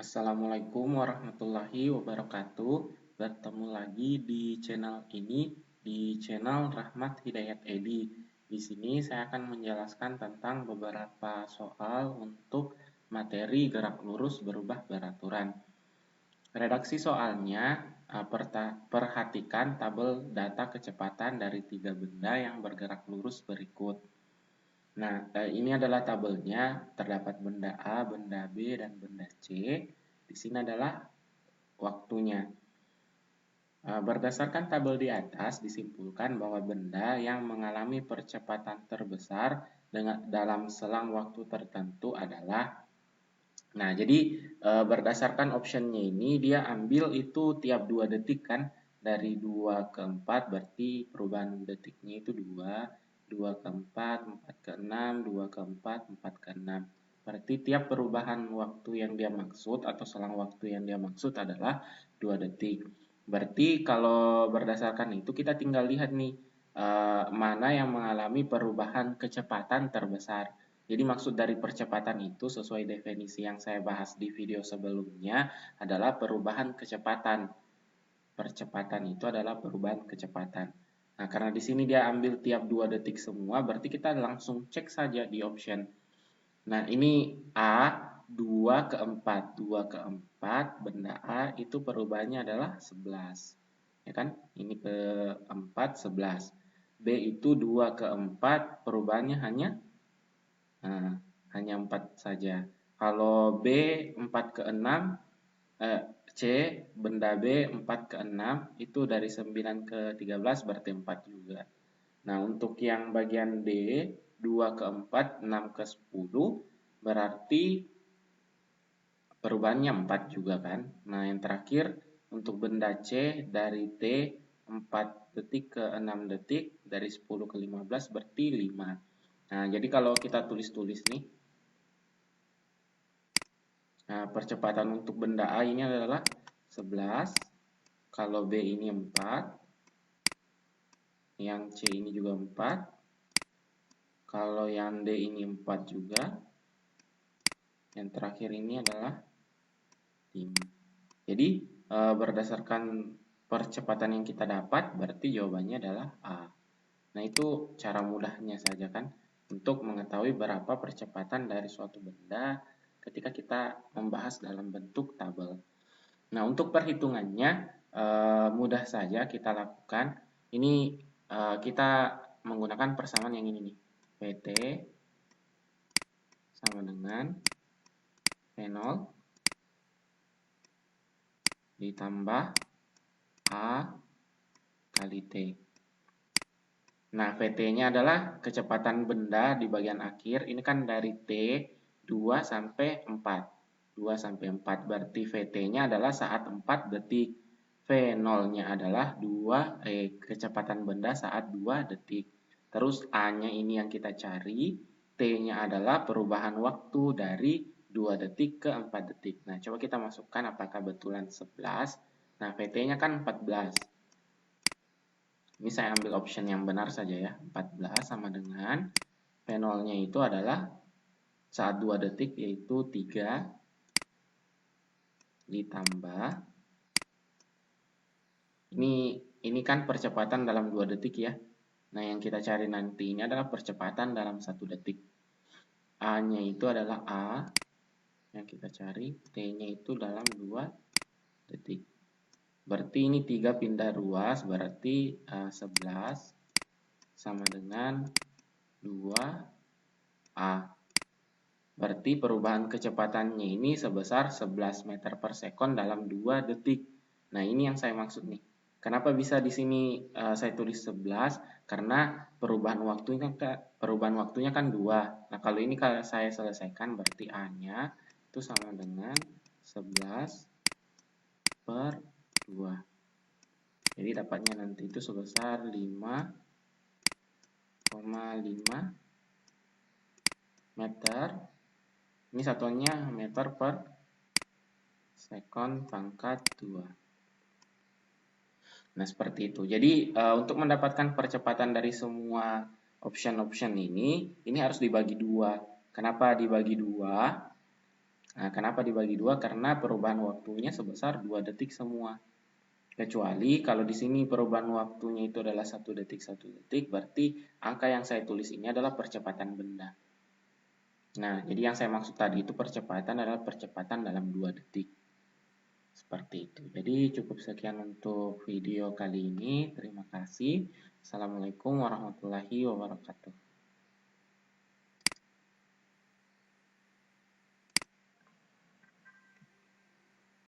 Assalamualaikum warahmatullahi wabarakatuh. Bertemu lagi di channel ini, di channel Rahmat Hidayat Edi. Di sini saya akan menjelaskan tentang beberapa soal untuk materi gerak lurus berubah beraturan. Redaksi soalnya, perhatikan tabel data kecepatan dari 3 benda yang bergerak lurus berikut. Nah, ini adalah tabelnya, terdapat benda A, benda B, dan benda C. Di sini adalah waktunya. Berdasarkan tabel di atas, disimpulkan bahwa benda yang mengalami percepatan terbesar dalam selang waktu tertentu adalah. Nah, jadi berdasarkan optionnya ini, dia ambil itu tiap 2 detik kan, dari 2 ke 4, berarti perubahan detiknya itu 2, 2 ke 4, 4 ke 6, 2 ke 4, 4 ke 6. Berarti tiap perubahan waktu yang dia maksud atau selang waktu yang dia maksud adalah 2 detik. Berarti kalau berdasarkan itu kita tinggal lihat nih, mana yang mengalami perubahan kecepatan terbesar. Jadi maksud dari percepatan itu sesuai definisi yang saya bahas di video sebelumnya adalah perubahan kecepatan. Percepatan itu adalah perubahan kecepatan. Nah, karena di sini dia ambil tiap 2 detik semua, berarti kita langsung cek saja di option. Nah, ini A 2 ke 4. 2 ke 4, benda A itu perubahannya adalah 11. Ya kan? Ini ke 4, 11. B itu 2 ke 4, perubahannya hanya 4 saja. Kalau B 4 ke 6, C benda B 4 ke 6 itu dari 9 ke 13 berarti 4 juga. Nah, untuk yang bagian D 2 ke 4, 6 ke 10 berarti perubahannya 4 juga kan. Nah, yang terakhir untuk benda C dari T 4 detik ke 6 detik dari 10 ke 15 berarti 5. Nah, jadi kalau kita tulis-tulis nih, nah, percepatan untuk benda A ini adalah 11, kalau B ini 4, yang C ini juga 4, kalau yang D ini 4 juga, yang terakhir ini adalah 5. Jadi berdasarkan percepatan yang kita dapat, berarti jawabannya adalah A. Nah, itu cara mudahnya saja kan, untuk mengetahui berapa percepatan dari suatu benda ketika kita membahas dalam bentuk tabel. Nah, untuk perhitungannya mudah saja kita lakukan. Ini kita menggunakan persamaan yang ini nih. PT sama dengan V0 ditambah A kali T. Nah, VT-nya adalah kecepatan benda di bagian akhir. Ini kan dari T 2 sampai 4. 2 sampai 4 berarti VT-nya adalah saat 4 detik. V0-nya adalah kecepatan benda saat 2 detik. Terus A-nya ini yang kita cari. T-nya adalah perubahan waktu dari 2 detik ke 4 detik. Nah, coba kita masukkan apakah betulan 11. Nah, VT-nya kan 14. Ini saya ambil option yang benar saja ya. 14 sama dengan V0-nya itu adalah saat 2 detik yaitu 3 ditambah ini kan percepatan dalam 2 detik ya. Nah, yang kita cari nanti ini adalah percepatan dalam 1 detik. A-nya itu adalah A yang kita cari, T-nya itu dalam 2 detik. Berarti ini 3 pindah ruas, berarti 11 sama dengan 2A. Berarti perubahan kecepatannya ini sebesar 11 meter per sekon dalam 2 detik. Nah, ini yang saya maksud nih. Kenapa bisa di sini saya tulis 11? Karena perubahan waktunya kan 2. Nah, kalau ini kalau saya selesaikan berarti A-nya itu sama dengan 11 per 2. Jadi dapatnya nanti itu sebesar 5,5 meter. Ini satuannya meter per sekon pangkat 2. Nah, seperti itu. Jadi untuk mendapatkan percepatan dari semua option-option ini harus dibagi 2. Kenapa dibagi 2? Nah, kenapa dibagi 2? Karena perubahan waktunya sebesar 2 detik semua. Kecuali kalau di sini perubahan waktunya itu adalah 1 detik, 1 detik, berarti angka yang saya tulis ini adalah percepatan benda. Nah, jadi yang saya maksud tadi itu percepatan adalah percepatan dalam 2 detik. Seperti itu. Jadi cukup sekian untuk video kali ini. Terima kasih. Assalamualaikum warahmatullahi wabarakatuh.